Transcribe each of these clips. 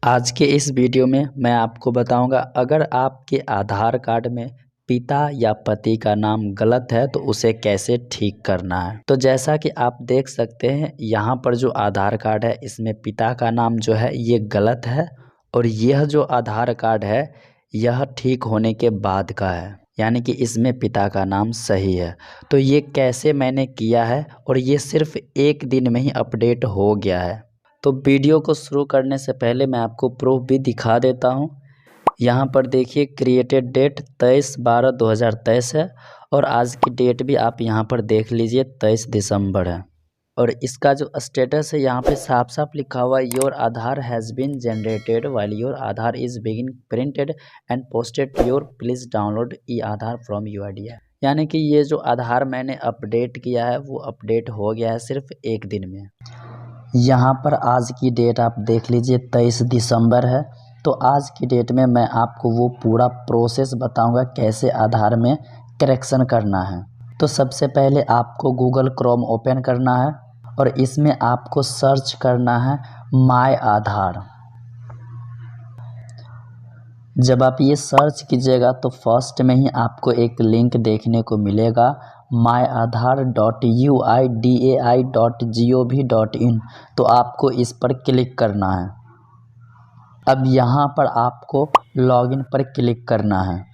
आज के इस वीडियो में मैं आपको बताऊंगा अगर आपके आधार कार्ड में पिता या पति का नाम गलत है तो उसे कैसे ठीक करना है। तो जैसा कि आप देख सकते हैं यहाँ पर जो आधार कार्ड है इसमें पिता का नाम जो है ये गलत है और यह जो आधार कार्ड है यह ठीक होने के बाद का है, यानी कि इसमें पिता का नाम सही है। तो ये कैसे मैंने किया है और ये सिर्फ एक दिन में ही अपडेट हो गया है। तो वीडियो को शुरू करने से पहले मैं आपको प्रूफ भी दिखा देता हूँ। यहाँ पर देखिए क्रिएटेड डेट 23/12/2023 है और आज की डेट भी आप यहाँ पर देख लीजिए 23 दिसंबर है। और इसका जो स्टेटस है यहाँ पे साफ साफ लिखा हुआ है your Aadhaar has been generated while your Aadhaar is बिगिन printed and posted to your please download e Aadhaar फ्रॉम UIDAI। यानी कि ये जो आधार मैंने अपडेट किया है वो अपडेट हो गया है सिर्फ एक दिन में। यहाँ पर आज की डेट आप देख लीजिए 23 दिसंबर है। तो आज की डेट में मैं आपको वो पूरा प्रोसेस बताऊंगा कैसे आधार में करेक्शन करना है। तो सबसे पहले आपको गूगल क्रोम ओपन करना है और इसमें आपको सर्च करना है माय आधार। जब आप ये सर्च कीजिएगा तो फर्स्ट में ही आपको एक लिंक देखने को मिलेगा myAadhar.uidai.gov.in। तो आपको इस पर क्लिक करना है। अब यहाँ पर आपको लॉगिन पर क्लिक करना है।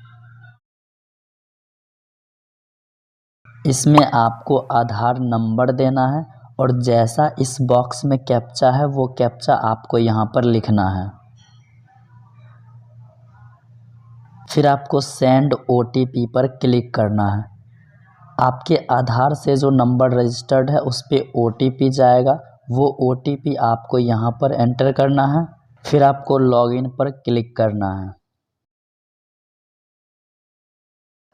इसमें आपको आधार नंबर देना है और जैसा इस बॉक्स में कैप्चा है वो कैप्चा आपको यहाँ पर लिखना है। फिर आपको सेंड OTP पर क्लिक करना है। आपके आधार से जो नंबर रजिस्टर्ड है उस पर OTP जाएगा, वो OTP आपको यहाँ पर एंटर करना है। फिर आपको लॉगिन पर क्लिक करना है।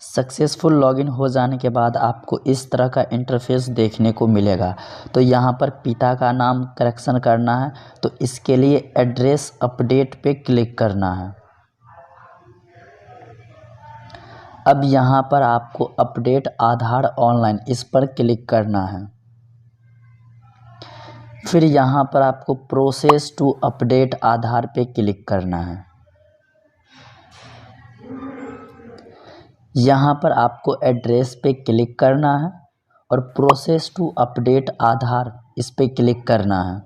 सक्सेसफुल लॉगिन हो जाने के बाद आपको इस तरह का इंटरफेस देखने को मिलेगा। तो यहाँ पर पिता का नाम करेक्शन करना है तो इसके लिए एड्रेस अपडेट पे क्लिक करना है। अब यहाँ पर आपको अपडेट आधार ऑनलाइन इस पर क्लिक करना है। फिर यहाँ पर आपको प्रोसेस टू अपडेट आधार पे क्लिक करना है। यहाँ पर आपको एड्रेस पे क्लिक करना है और प्रोसेस टू अपडेट आधार इस पे क्लिक करना है।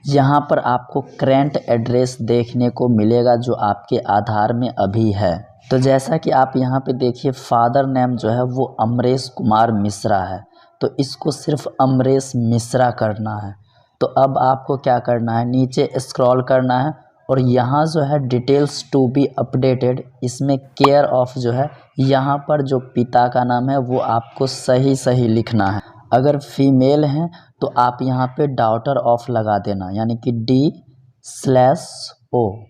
यहाँ पर आपको करेंट एड्रेस देखने को मिलेगा जो आपके आधार में अभी है। तो जैसा कि आप यहाँ पे देखिए फादर नेम जो है वो अमरेश कुमार मिश्रा है, तो इसको सिर्फ अमरेश मिश्रा करना है। तो अब आपको क्या करना है, नीचे स्क्रॉल करना है और यहाँ जो है डिटेल्स टू बी अपडेटेड इसमें केयर ऑफ जो है यहाँ पर जो पिता का नाम है वो आपको सही सही लिखना है। अगर फीमेल हैं तो आप यहाँ पे डॉटर ऑफ लगा देना, यानी कि D/O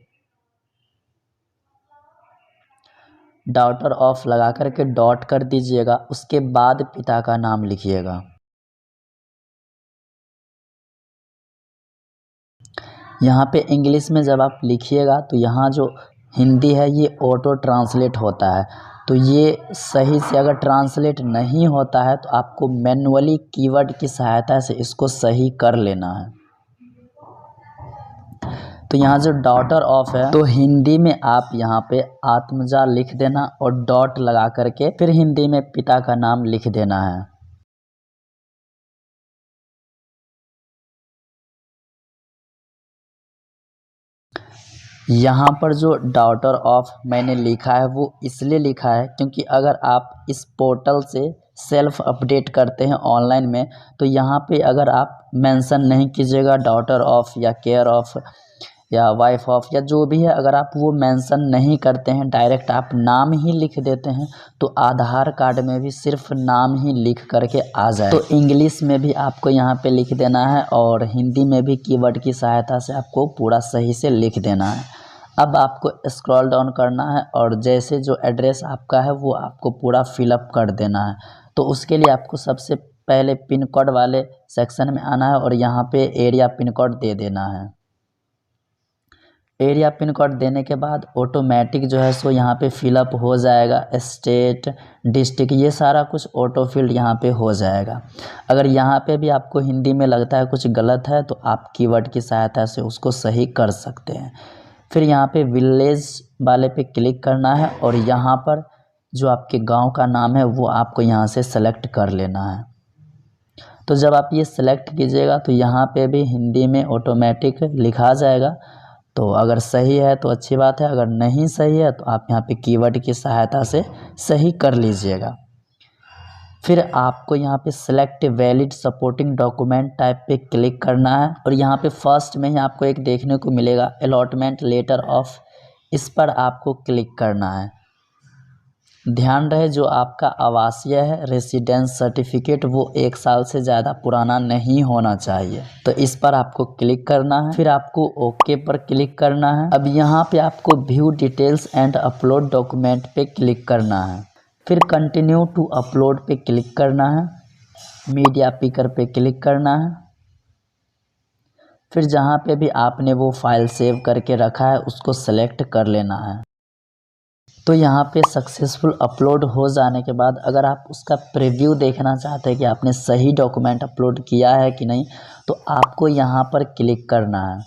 डॉटर ऑफ लगा करके डॉट कर दीजिएगा। उसके बाद पिता का नाम लिखिएगा। यहाँ पे इंग्लिश में जब आप लिखिएगा तो यहाँ जो हिंदी है ये ऑटो ट्रांसलेट होता है, तो ये सही से अगर ट्रांसलेट नहीं होता है तो आपको मैन्युअली कीवर्ड की सहायता से इसको सही कर लेना है। तो यहाँ जो डॉटर ऑफ है तो हिंदी में आप यहाँ पे आत्मजा लिख देना और डॉट लगा करके फिर हिंदी में पिता का नाम लिख देना है। यहाँ पर जो डॉटर ऑफ मैंने लिखा है वो इसलिए लिखा है क्योंकि अगर आप इस पोर्टल से सेल्फ अपडेट करते हैं ऑनलाइन में तो यहाँ पे अगर आप मेंशन नहीं कीजिएगा डॉटर ऑफ या केयर ऑफ या वाइफ ऑफ या जो भी है, अगर आप वो मेंशन नहीं करते हैं, डायरेक्ट आप नाम ही लिख देते हैं तो आधार कार्ड में भी सिर्फ नाम ही लिख करके आ जाए। तो इंग्लिश में भी आपको यहाँ पे लिख देना है और हिंदी में भी कीवर्ड की सहायता से आपको पूरा सही से लिख देना है। अब आपको स्क्रॉल डाउन करना है और जैसे जो एड्रेस आपका है वो आपको पूरा फिलअप कर देना है। तो उसके लिए आपको सबसे पहले पिन कोड वाले सेक्शन में आना है और यहाँ पे एरिया पिन कोड दे देना है। एरिया पिन कोड देने के बाद ऑटोमेटिक जो है सो यहाँ पे फिलअप हो जाएगा। स्टेट, डिस्ट्रिक्ट, ये सारा कुछ ऑटो फिल्ड यहाँ पे हो जाएगा। अगर यहाँ पे भी आपको हिंदी में लगता है कुछ गलत है तो आप कीवर्ड की सहायता से उसको सही कर सकते हैं। फिर यहाँ पे विलेज वाले पे क्लिक करना है और यहाँ पर जो आपके गांव का नाम है वो आपको यहाँ से सेलेक्ट कर लेना है। तो जब आप ये सेलेक्ट कीजिएगा तो यहाँ पे भी हिंदी में ऑटोमेटिक लिखा जाएगा। तो अगर सही है तो अच्छी बात है, अगर नहीं सही है तो आप यहाँ पे कीवर्ड की सहायता से सही कर लीजिएगा। फिर आपको यहाँ पे select valid supporting document type पे क्लिक करना है और यहाँ पे फर्स्ट में ही आपको एक देखने को मिलेगा अलॉटमेंट लेटर ऑफ, इस पर आपको क्लिक करना है। ध्यान रहे जो आपका आवासीय है रेसिडेंस सर्टिफिकेट वो 1 साल से ज़्यादा पुराना नहीं होना चाहिए, तो इस पर आपको क्लिक करना है। फिर आपको ओके पर क्लिक करना है। अब यहाँ पे आपको view details and upload document पे क्लिक करना है। फिर कंटिन्यू टू अपलोड पे क्लिक करना है। मीडिया पिकर पे क्लिक करना है। फिर जहाँ पे भी आपने वो फाइल सेव करके रखा है उसको सेलेक्ट कर लेना है। तो यहाँ पे सक्सेसफुल अपलोड हो जाने के बाद अगर आप उसका प्रीव्यू देखना चाहते हैं कि आपने सही डॉक्यूमेंट अपलोड किया है कि नहीं, तो आपको यहाँ पर क्लिक करना है।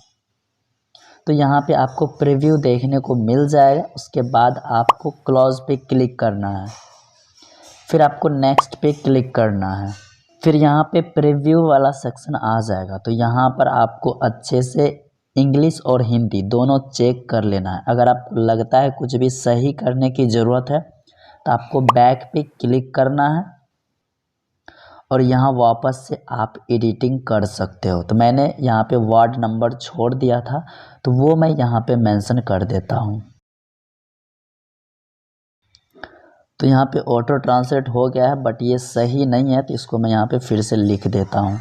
तो यहाँ पे आपको प्रीव्यू देखने को मिल जाएगा। उसके बाद आपको क्लोज पे क्लिक करना है। फिर आपको नेक्स्ट पे क्लिक करना है। फिर यहाँ पे प्रीव्यू वाला सेक्शन आ जाएगा। तो यहाँ पर आपको अच्छे से इंग्लिश और हिंदी दोनों चेक कर लेना है। अगर आपको लगता है कुछ भी सही करने की ज़रूरत है तो आपको बैक पे क्लिक करना है और यहाँ वापस से आप एडिटिंग कर सकते हो। तो मैंने यहाँ पे वार्ड नंबर छोड़ दिया था तो वो मैं यहाँ पे मेंशन कर देता हूँ। तो यहाँ पे ऑटो ट्रांसलेट हो गया है बट ये सही नहीं है, तो इसको मैं यहाँ पे फिर से लिख देता हूँ।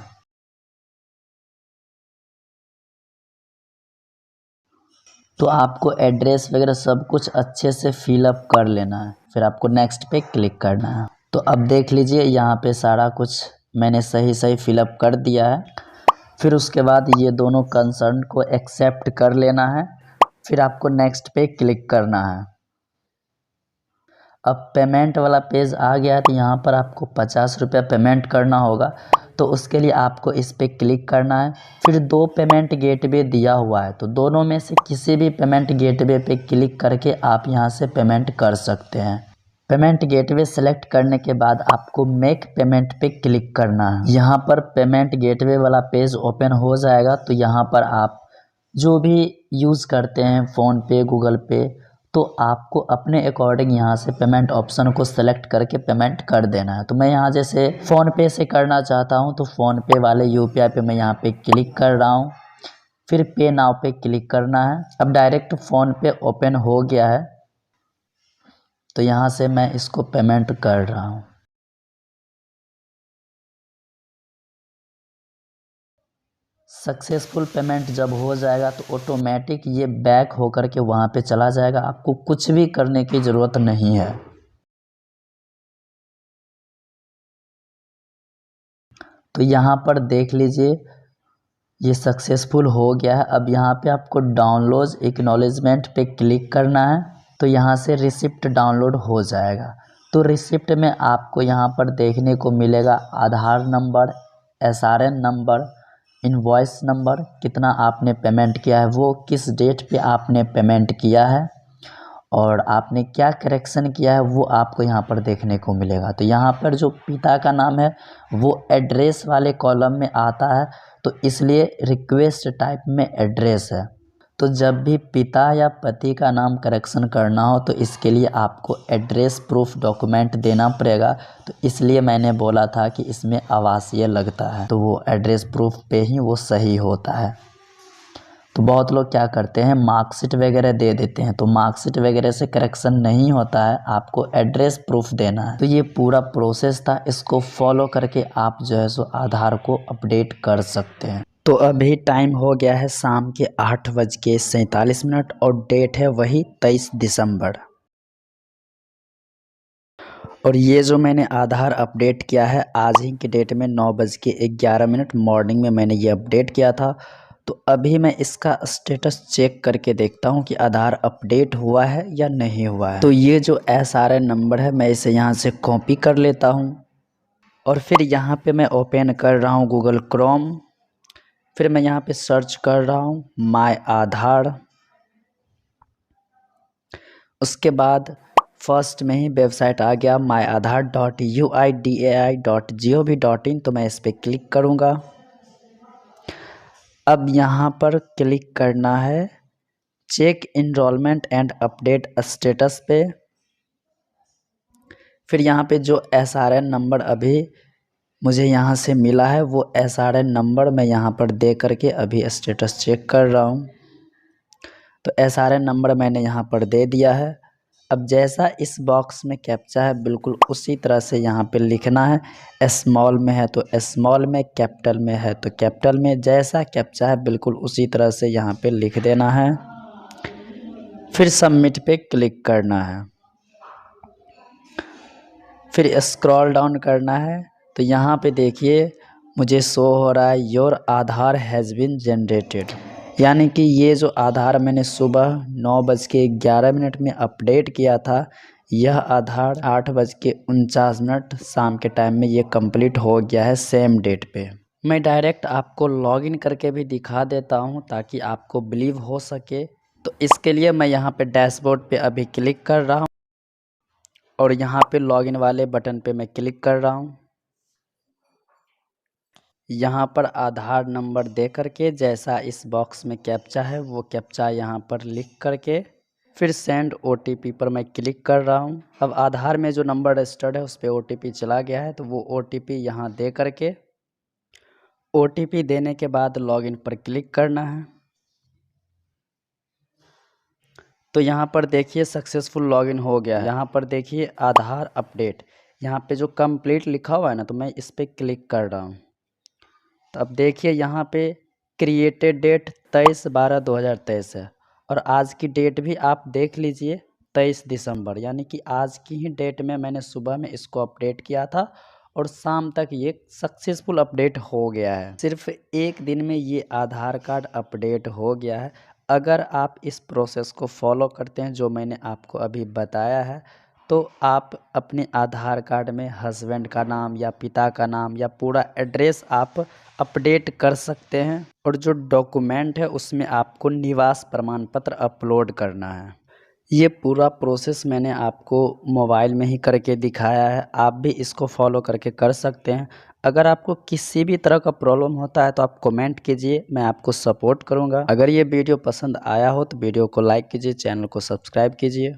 तो आपको एड्रेस वगैरह सब कुछ अच्छे से फिलअप कर लेना है। फिर आपको नेक्स्ट पे क्लिक करना है। तो अब देख लीजिए यहाँ पे सारा कुछ मैंने सही फिलअप कर दिया है। फिर उसके बाद ये दोनों कंसर्न को एक्सेप्ट कर लेना है। फिर आपको नेक्स्ट पे क्लिक करना है। अब पेमेंट वाला पेज आ गया है तो यहाँ पर आपको 50 रुपया पेमेंट करना होगा। तो उसके लिए आपको इस पर क्लिक करना है। फिर 2 पेमेंट गेटवे दिया हुआ है, तो दोनों में से किसी भी पेमेंट गेटवे पे क्लिक करके आप यहाँ से पेमेंट कर सकते हैं। पेमेंट गेटवे सेलेक्ट करने के बाद आपको मेक पेमेंट पे क्लिक करना है। यहाँ पर पेमेंट गेटवे वाला पेज ओपन हो जाएगा। तो यहाँ पर आप जो भी यूज़ करते हैं फ़ोन पे, गूगल पे, तो आपको अपने अकॉर्डिंग यहाँ से पेमेंट ऑप्शन को सेलेक्ट करके पेमेंट कर देना है। तो मैं यहाँ जैसे फ़ोन पे से करना चाहता हूँ तो फ़ोन पे वाले यूपीआई पे मैं यहाँ पे क्लिक कर रहा हूँ। फिर पे नाउ पे क्लिक करना है। अब डायरेक्ट फ़ोन पे ओपन हो गया है तो यहाँ से मैं इसको पेमेंट कर रहा हूँ। सक्सेसफुल पेमेंट जब हो जाएगा तो ऑटोमेटिक ये बैक होकर के वहाँ पे चला जाएगा। आपको कुछ भी करने की ज़रूरत नहीं है। तो यहाँ पर देख लीजिए ये सक्सेसफुल हो गया है। अब यहाँ पे आपको डाउनलोड एक्नॉलेजमेंट पे क्लिक करना है। तो यहाँ से रिसिप्ट डाउनलोड हो जाएगा। तो रिसिप्ट में आपको यहाँ पर देखने को मिलेगा Aadhaar number, SRN number, invoice number, कितना आपने पेमेंट किया है, वो किस डेट पे आपने पेमेंट किया है और आपने क्या करेक्शन किया है वो आपको यहाँ पर देखने को मिलेगा। तो यहाँ पर जो पिता का नाम है वो एड्रेस वाले कॉलम में आता है, तो इसलिए रिक्वेस्ट टाइप में एड्रेस है। तो जब भी पिता या पति का नाम करेक्शन करना हो तो इसके लिए आपको एड्रेस प्रूफ डॉक्यूमेंट देना पड़ेगा। तो इसलिए मैंने बोला था कि इसमें आवासीय लगता है, तो वो एड्रेस प्रूफ पे ही वो सही होता है। तो बहुत लोग क्या करते हैं मार्कशीट वगैरह दे देते हैं, तो मार्कशीट वगैरह से करेक्शन नहीं होता है, आपको एड्रेस प्रूफ देना है। तो ये पूरा प्रोसेस था, इसको फॉलो करके आप जो है सो आधार को अपडेट कर सकते हैं। तो अभी टाइम हो गया है शाम के 8:47 और डेट है वही 23 दिसंबर। और ये जो मैंने आधार अपडेट किया है आज ही की डेट में 9:11 मॉर्निंग में मैंने ये अपडेट किया था। तो अभी मैं इसका स्टेटस चेक करके देखता हूँ कि आधार अपडेट हुआ है या नहीं हुआ है। तो ये जो SRN नंबर है, मैं इसे यहाँ से कॉपी कर लेता हूँ और फिर यहाँ पे मैं ओपन कर रहा हूँ गूगल क्रोम। फिर मैं यहाँ पे सर्च कर रहा हूँ माय आधार। उसके बाद फर्स्ट में ही वेबसाइट आ गया myAadhar.uidai.gov.in। तो मैं इस पर क्लिक करूँगा। अब यहाँ पर क्लिक करना है check enrolment and update status पे। फिर यहाँ पे जो SRN नंबर अभी मुझे यहाँ से मिला है वो SRN नंबर मैं यहाँ पर दे करके अभी स्टेटस चेक कर रहा हूँ। तो SRN नंबर मैंने यहाँ पर दे दिया है। अब जैसा इस बॉक्स में कैप्चा है बिल्कुल उसी तरह से यहाँ पे लिखना है। स्मॉल में है तो स्मॉल में, कैपिटल में है तो कैपिटल में, जैसा कैप्चा है बिल्कुल उसी तरह से यहाँ पे लिख देना है। फिर सबमिट पे क्लिक करना है। फिर स्क्रॉल डाउन करना है तो यहाँ पे देखिए मुझे शो हो रहा है your Aadhaar has been generated, यानी कि ये जो आधार मैंने सुबह 9:11 में अपडेट किया था, यह आधार 8:49 शाम के टाइम में ये कंप्लीट हो गया है सेम डेट पे। मैं डायरेक्ट आपको लॉगिन करके भी दिखा देता हूँ ताकि आपको बिलीव हो सके। तो इसके लिए मैं यहाँ पे डैशबोर्ड पे अभी क्लिक कर रहा हूँ और यहाँ पे लॉगिन वाले बटन पे मैं क्लिक कर रहा हूँ। यहाँ पर आधार नंबर दे करके जैसा इस बॉक्स में कैप्चा है वो कैप्चा यहाँ पर लिख करके फिर सेंड OTP पर मैं क्लिक कर रहा हूँ। अब आधार में जो नंबर रजिस्टर्ड है उस पर OTP चला गया है तो वो OTP यहाँ दे करके OTP देने के बाद लॉगिन पर क्लिक करना है। तो यहाँ पर देखिए सक्सेसफुल लॉगिन हो गया है। यहाँ पर देखिए आधार अपडेट, यहाँ पे जो कंप्लीट लिखा हुआ है ना, तो मैं इस पर क्लिक कर रहा हूँ। तो अब देखिए यहाँ पे क्रिएटेड डेट 23/12/2023 है और आज की डेट भी आप देख लीजिए 23 दिसंबर, यानी कि आज की ही डेट में मैंने सुबह में इसको अपडेट किया था और शाम तक ये सक्सेसफुल अपडेट हो गया है। सिर्फ एक दिन में ये आधार कार्ड अपडेट हो गया है। अगर आप इस प्रोसेस को फॉलो करते हैं जो मैंने आपको अभी बताया है तो आप अपने आधार कार्ड में हस्बैंड का नाम या पिता का नाम या पूरा एड्रेस आप अपडेट कर सकते हैं। और जो डॉक्यूमेंट है उसमें आपको निवास प्रमाण पत्र अपलोड करना है। ये पूरा प्रोसेस मैंने आपको मोबाइल में ही करके दिखाया है, आप भी इसको फॉलो करके कर सकते हैं। अगर आपको किसी भी तरह का प्रॉब्लम होता है तो आप कमेंट कीजिए, मैं आपको सपोर्ट करूंगा। अगर ये वीडियो पसंद आया हो तो वीडियो को लाइक कीजिए, चैनल को सब्सक्राइब कीजिए।